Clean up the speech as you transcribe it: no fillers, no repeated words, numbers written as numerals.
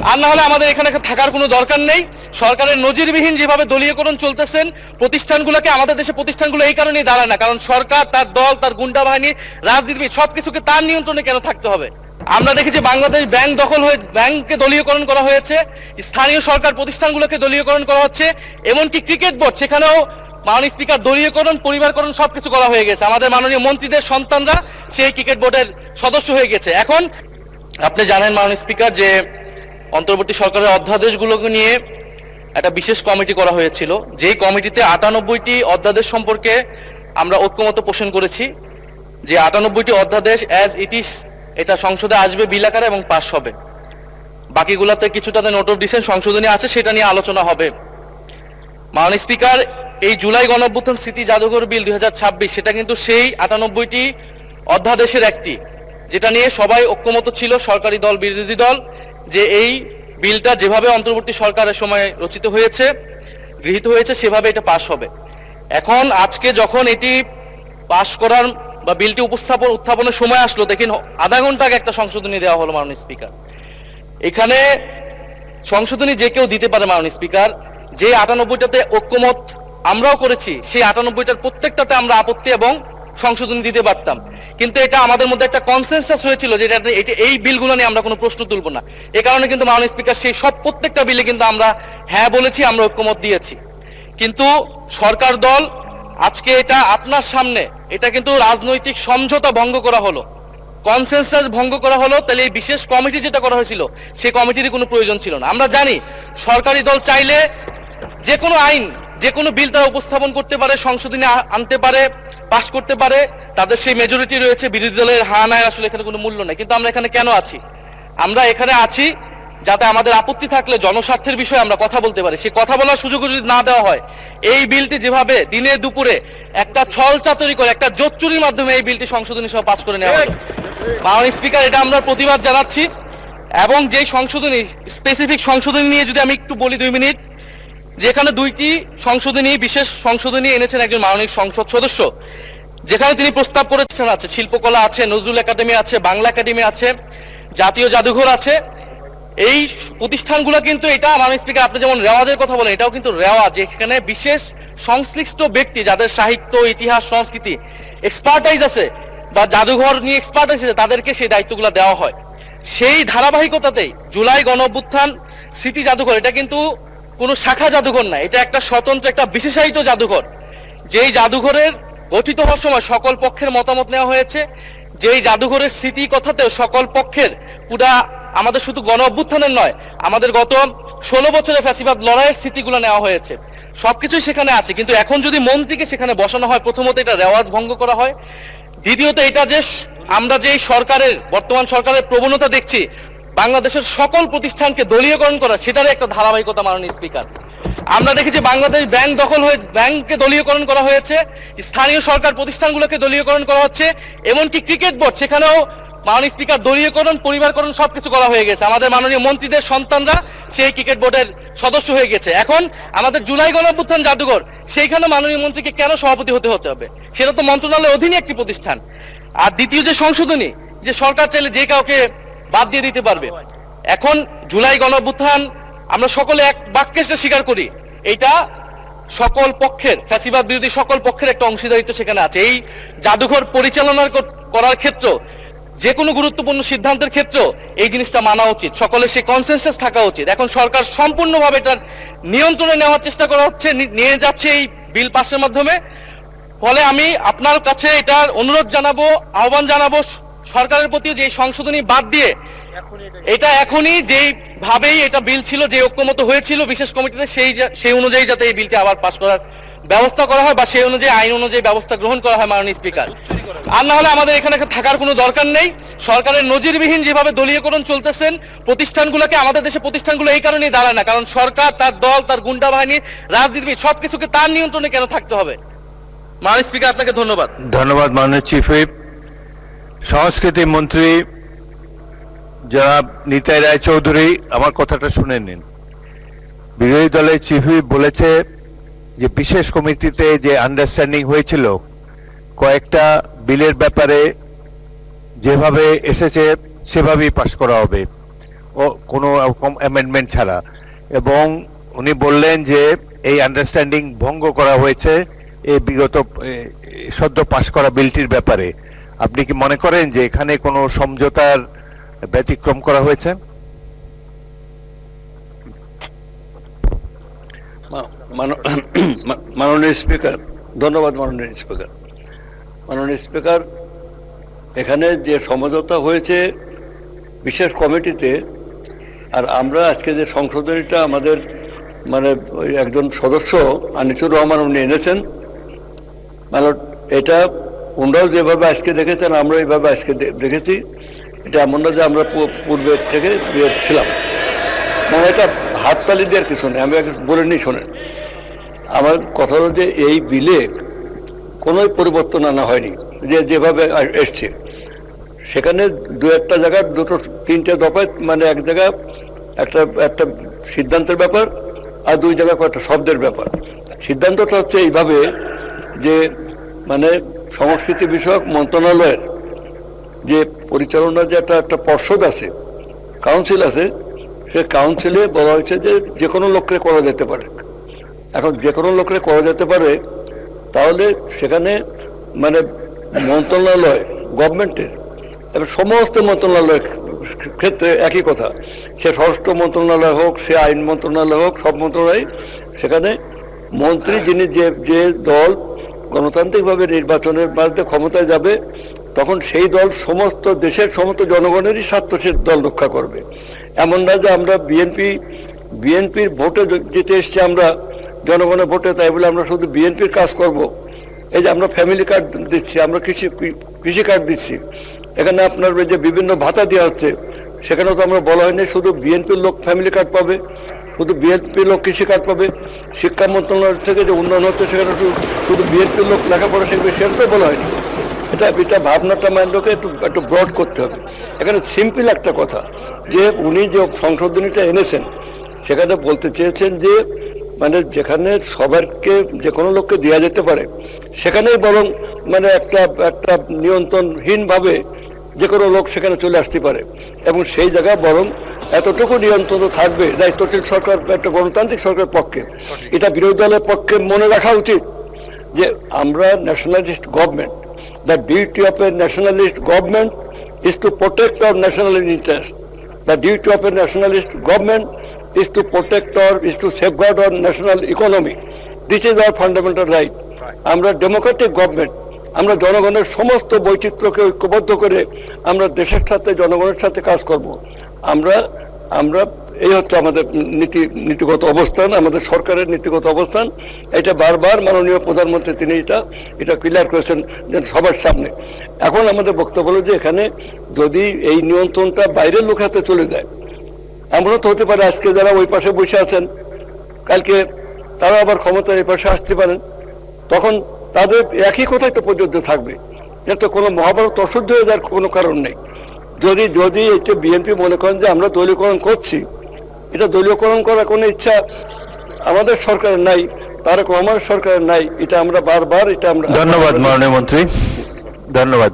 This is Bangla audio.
আর না হলে আমাদের এখানে থাকার কোনো দরকার নেই। সরকারের নজিরবিহীন যেভাবে দলীয়করণ চলতেছেন প্রতিষ্ঠানগুলোকে, আমাদের দেশে প্রতিষ্ঠানগুলো এই কারণেই দাঁড়ায় না, কারণ সরকার, তার দল, তার গুন্ডা বাহিনী, রাজনীতিবিদ সবকিছুকে তার নিয়ন্ত্রণে কেন থাকতে হবে? আমরা দেখেছি বাংলাদেশ ব্যাংক দখল হয়ে ব্যাংককে দলীয়করণ করা হয়েছে, স্থানীয় সরকার প্রতিষ্ঠানগুলোকে দলীয়করণ করা হচ্ছে, এমনকি ক্রিকেট বোর্ড, সেখানেও মাননীয় স্পিকার দলীয়করণ, পরিবারকরণ সবকিছু করা হয়ে গেছে। আমাদের মাননীয় মন্ত্রীদের সন্তানরা সেই ক্রিকেট বোর্ডের সদস্য হয়ে গেছে। এখন আপনি জানেন মাননীয় স্পিকার যে অন্তর্বর্তী সরকারের অধ্যাদেশগুলোকে নিয়ে একটা বিশেষ কমিটি করা হয়েছিল, যেই কমিটিতে 98টি অধ্যাদেশ সম্পর্কে আমরা ঐক্যমত পোষণ করেছি যে 98টি অধ্যাদেশ অ্যাজ ইট ইজ এটা সংসদে আসবে বিল আকারে এবং পাস হবে। বাকিগুলোতে কিছুটাতে নোট অফ ডিসেন্ট সংশোধনী আছে, সেটা নিয়ে আলোচনা হবে। মাননীয় স্পিকার, এই জুলাই গণঅভ্যুত্থান স্মৃতি জাদুঘর বিল 2026 সেটা কিন্তু সেই 98টি অধ্যাদেশের একটি, যেটা নিয়ে সবাই ঐক্যমত ছিল, সরকারি দল, বিরোধী দল, যে এই বিলটা যেভাবে অন্তর্বর্তী সরকারের সময় রচিত হয়েছে, গৃহীত হয়েছে, সেভাবে এটা পাস হবে। এখন আজকে যখন এটি পাস করার বা বিলটি উত্থাপনের সময় আসলো, দেখেন আধা ঘন্টা আগে একটা সংশোধনী দেওয়া হলো মাননীয় স্পিকার। এখানে সংশোধনী যে কেউ দিতে পারে মাননীয় স্পিকার, যে 98টাতে ঐক্যমত আমরাও করেছি, সেই 98টার প্রত্যেকটাতে আমরা আপত্তি এবং সংশোধনী দিতে পারতাম, কিন্তু এটা আমাদের মধ্যে একটা কনসেনসাস হয়েছিল যে এটা এই বিলগুলো নিয়ে আমরা কোনো প্রশ্ন তুলব না। এই কারণে কিন্তু মাননীয় স্পিকার সেই সব প্রত্যেকটা বিলে কিন্তু আমরা হ্যাঁ বলেছি, আমরা ঐক্যমত দিয়েছি। কিন্তু সরকার দল আজকে এটা আপনার সামনে, এটা কিন্তু রাজনৈতিক সমঝোতা ভঙ্গ করা হলো, কনসেনসাস ভঙ্গ করা হলো। তাহলে এই বিশেষ কমিটি যেটা করা হয়েছিল সেই কমিটির কোনো প্রয়োজন ছিল না। আমরা জানি সরকারি দল চাইলে যে কোনো আইন, যে কোনো বিল তারা উপস্থাপন করতে পারে, সংশোধনী আনতে পারে, পাস করতে পারে, তাদের সেই মেজরিটি রয়েছে। বিরোধী দলের হা নাই আসলে এখানে কোনো মূল্য নেই। কিন্তু আমরা এখানে কেন আছি? আমরা এখানে আছি যাতে আমাদের আপত্তি থাকলে জনস্বার্থের বিষয়ে আমরা কথা বলতে পারি। সেই কথা বলার সুযোগ যদি না দেওয়া হয়, এই বিলটি যেভাবে দিনে দুপুরে একটা ছল চাতুরি করে, একটা জোচ্চুরির মাধ্যমে এই বিলটি সংশোধনী সহ পাস করে নেওয়া হলো। মাননীয় স্পিকার, এটা আমরা প্রতিবাদ জানাচ্ছি। এবং যেই সংশোধনী, স্পেসিফিক সংশোধনী নিয়ে যদি আমি একটু বলি 2 মিনিট, যেখানে 2টি সংশোধনী, বিশেষ সংশোধনী এনেছেন একজন মাননীয় সংসদ সদস্য, যেখানে তিনি প্রস্তাব করেছেন আছে শিল্পকলা আছে, নজরুল একাডেমি আছে, বাংলা একাডেমি আছে, জাতীয় জাদুঘর আছে। এই প্রতিষ্ঠানগুলো কিন্তু, এটা মাননীয় স্পিকার আপনি যেমন রেওয়াজের কথা বলেন, এটাও কিন্তু রেওয়াজ, এখানে বিশেষ সংশ্লিষ্ট ব্যক্তি যাদের সাহিত্য, ইতিহাস, সংস্কৃতি এক্সপার্টাইজ আছে বা জাদুঘর নিয়ে এক্সপার্টাইজ আছে, তাদেরকে সেই দায়িত্বগুলো দেওয়া হয়। সেই ধারাবাহিকতাতেই জুলাই গণঅভ্যুত্থান স্মৃতি জাদুঘর, এটা কিন্তু কোনো শাখা জাদুঘর না, এটা একটা স্বতন্ত্র, একটা বিশেষায়িত জাদুঘর। যেই জাদুঘরের গঠিত হওয়ার সময় সকল পক্ষের মতামত নেওয়া হয়েছে, যেই জাদুঘরের স্মৃতি কথাতেও সকল পক্ষের, পুরা আমাদের শুধু গণ অভ্যুত্থানের নয়, আমাদের গত 16 বছরের ফ্যাসিবাদ লড়াইয়ের স্মৃতিগুলো নেওয়া হয়েছে, সবকিছুই সেখানে আছে। কিন্তু এখন যদি মন্ত্রীকে সেখানে বসানো হয়, প্রথমত এটা রেওয়াজ ভঙ্গ করা হয়, দ্বিতীয়ত এটা যে আমরা যে সরকারের, বর্তমান সরকারের প্রবণতা দেখছি বাংলাদেশের সকল প্রতিষ্ঠানকে দলীয়করণ করা, সেটার একটা ধারাবাহিকতা মাননীয় স্পিকার। আমরা দেখেছি বাংলাদেশ ব্যাংক দখল হয়ে ব্যাংককে দলীয়করণ করা হয়েছে, স্থানীয় সরকার প্রতিষ্ঠানগুলোকে দলীয়করণ করা হচ্ছে, এমনকি ক্রিকেট বোর্ড, সেখানেও মাননীয় স্পিকার দলীয়করণ, পরিবারকরণ সবকিছু করা হয়ে গেছে। আমাদের মাননীয় মন্ত্রীদের সন্তানরা সেই ক্রিকেট বোর্ডের সদস্য হয়ে গেছে। এখন আমাদের জুলাই গণঅভ্যুত্থান জাদুঘর, সেইখানে মাননীয় মন্ত্রীকে কেন সভাপতি হতে হবে? সেটা তো মন্ত্রণালয়ের অধীনে একটি প্রতিষ্ঠান। আর দ্বিতীয় যে সংশোধনী, যে সরকার চাইলে যে কাউকে বাদ দিয়ে দিতে পারবে। এখন জুলাই গণঅভ্যুত্থান আমরা সকলে এক বাক্যে স্বীকার করি, এটা সকল পক্ষের, ফ্যাসিবাদ বিরোধী সকল পক্ষের একটা অংশীদারিত্ব সেখানে আছে। এই জাদুঘর পরিচালনা করার ক্ষেত্রে, যে কোনো গুরুত্বপূর্ণ সিদ্ধান্তের ক্ষেত্রে এই জিনিসটা মানা উচিত, সকলের সেই কনসেনসাস থাকা উচিত। এখন সরকার সম্পূর্ণভাবে এটার নিয়ন্ত্রণে নেওয়ার চেষ্টা করা হচ্ছে, নিয়ে যাচ্ছে এই বিল পাসের মাধ্যমে। ফলে আমি আপনার কাছে এটার অনুরোধ জানাবো, আহ্বান জানাবো সরকারের প্রতি, যে সংশোধনী বাদ দিয়ে এটা এখনই যেই ভাবেই এটা বিল ছিল, যে ঐক্যমত হয়েছিল বিশেষ কমিটিতে, সেই অনুযায়ী যাতে এই বিলকে আবার পাস করার ব্যবস্থা করা হয় বা সেই অনুযায়ী আইন অনুযায়ী ব্যবস্থা গ্রহণ করা হয় মাননীয় স্পিকার। আর না হলে আমাদের এখানে থাকার কোনো দরকার নেই। সরকারের নজিরবিহীন যেভাবে দলীয়করণ চলতেছেন প্রতিষ্ঠানগুলোকে, আমাদের দেশে প্রতিষ্ঠানগুলো এই কারণেই দাঁড়ায় না, কারণ সরকার, তার দল, তার গুন্ডা বাহিনী, রাজনীতিবিদ সবকিছুকে তার নিয়ন্ত্রণে কেন থাকতে হবে? মাননীয় স্পিকার, আপনাকে ধন্যবাদ। ধন্যবাদ মাননীয় চিফ হুইপ। সংস্কৃতি মন্ত্রী জনাব নিতাই রায় চৌধুরী, আমার কথাটা শুনে নিন। বিরোধী দলের চিফ হুইপ বলেছে যে বিশেষ কমিটিতে যে আন্ডারস্ট্যান্ডিং হয়েছিল কয়েকটা বিলের ব্যাপারে যেভাবে এসেছে সেভাবেই পাশ করা হবে। কোনো রকম অ্যামেন্ডমেন্ট ছাড়া, এবং উনি বললেন যে এই আন্ডারস্ট্যান্ডিং ভঙ্গ করা হয়েছে এই বিগত সদ্য পাশ করা বিলটির ব্যাপারে। আপনি কি মনে করেন যে এখানে কোনো সমঝোতার ব্যতিক্রম করা হয়েছে? মাননীয় স্পিকার, ধন্যবাদ মাননীয় স্পিকার। মাননীয় স্পিকার, এখানে যে সমঝোতা হয়েছে বিশেষ কমিটিতে, আর আমরা আজকে যে সংশোধনীটা আমাদের মানে ওই একজন সদস্য আনিসুর রহমান উনি এনেছেন, মানে এটা ওনারাও যেভাবে আজকে দেখেছেন আমরা এইভাবে আজকে দেখেছি। এটা এমন না যে আমরা পূর্বের থেকে ছিলাম, মানে এটা হাততালি দেওয়ার কিছু নেই। আমি বলে নিই, শোনেন, আমার কথা হলো যে এই বিলে কোনো পরিবর্তন আনা হয়নি, যেভাবে এসছে। সেখানে দু একটা জায়গায় দুটো তিনটে দফায়, মানে এক জায়গায় একটা একটা সিদ্ধান্তের ব্যাপার, আর দুই জায়গায় একটা শব্দের ব্যাপার। সিদ্ধান্তটা হচ্ছে এইভাবে যে মানে সংস্কৃতি বিষয়ক মন্ত্রণালয়ের যে পরিচালনার যে একটা পর্ষদ আছে, কাউন্সিল আছে, সে কাউন্সিলে বলা হয়েছে যে যে কোনো লোককে করা যেতে পারে। এখন যে কোনো লোককে করা যেতে পারে, তাহলে সেখানে মানে মন্ত্রণালয় গভর্নমেন্টের এবং সমস্ত মন্ত্রণালয়ের ক্ষেত্রে একই কথা, সে স্বরাষ্ট্র মন্ত্রণালয় হোক, সে আইন মন্ত্রণালয় হোক, সব মন্ত্রণালয়, সেখানে মন্ত্রী যিনি যে দল গণতান্ত্রিকভাবে নির্বাচনের মাধ্যমে ক্ষমতায় যাবে, তখন সেই দল সমস্ত দেশের সমস্ত জনগণেরই স্বার্থ সে দল রক্ষা করবে। এমন না যে আমরা বিএনপির ভোটে জিতে এসছি, আমরা জনগণের ভোটে, তাই বলে আমরা শুধু বিএনপির কাজ করব। এই যে আমরা ফ্যামিলি কার্ড দিচ্ছি, আমরা কৃষি কার্ড দিচ্ছি, এখানে আপনার যে বিভিন্ন ভাতা দেওয়া হচ্ছে, সেখানেও তো আমরা বলা হয়নি শুধু বিএনপির লোক ফ্যামিলি কার্ড পাবে, শুধু বিএনপির লোক কৃষি কার্ড পাবে। শিক্ষা মন্ত্রণালয় থেকে যে উন্নয়ন হচ্ছে, সেখানে শুধু বিএনপির লোক লেখাপড়া শিখবে, সেটা তো বলা হয়নি। এটা ভাবনাটা মাইন্ডকে একটু ব্রড করতে হবে। এখানে সিম্পল একটা কথা, যে উনি যে সংশোধনীটা এনেছেন, সেখানে বলতে চেয়েছেন যে মানে যেখানে সবারকে যে কোনো লোককে দেওয়া যেতে পারে, সেখানেই বরং মানে একটা নিয়ন্ত্রণহীনভাবে যে কোনো লোক সেখানে চলে আসতে পারে, এবং সেই জায়গায় বরং এতটুকু নিয়ন্ত্রণ থাকবে দায়িত্বশীল সরকার, একটা গণতান্ত্রিক সরকারের পক্ষে। এটা বিরোধী দলের পক্ষে মনে রাখা উচিত যে আমরা nationalist government, the duty of A nationalist government is to protect our national interest. The duty of a nationalist government is to protect is to safeguard our national economy. This is our fundamental right. আমরা ডেমোক্রেটিক গভর্নমেন্ট, আমরা জনগণের সমস্ত বৈচিত্র্যকে ঐক্যবদ্ধ করে আমরা দেশের সাথে জনগণের সাথে কাজ করব। আমরা এই হচ্ছে আমাদের নীতিগত অবস্থান, আমাদের সরকারের নীতিগত অবস্থান। এটা বারবার মাননীয় প্রধানমন্ত্রী তিনি এটা ক্লিয়ার করেছেন সবার সামনে। এখন আমাদের বক্তব্য হলো যে এখানে যদি এই নিয়ন্ত্রণটা বাইরের লোক হাতে চলে যায়, এমনও তো হতে পারে আজকে যারা ওই পাশে বসে আছেন, কালকে তারা আবার ক্ষমতার এই পাশে আসতে পারেন, তখন তাদের একই কথাই তো প্রযোজ্য থাকবে। এটা তো কোনো মহাভারত অশুদ্ধ হয়ে যাওয়ার কোনো কারণ নেই। যদি এটা বিএনপি মনে করেন যে আমরা দলীয়করণ করছি, এটা দলীয়করণ করার কোনো ইচ্ছা আমাদের সরকারের নাই, তারেক রহমানের সরকারের নাই। এটা আমরা বারবার ধন্যবাদ মাননীয় মন্ত্রী, ধন্যবাদ।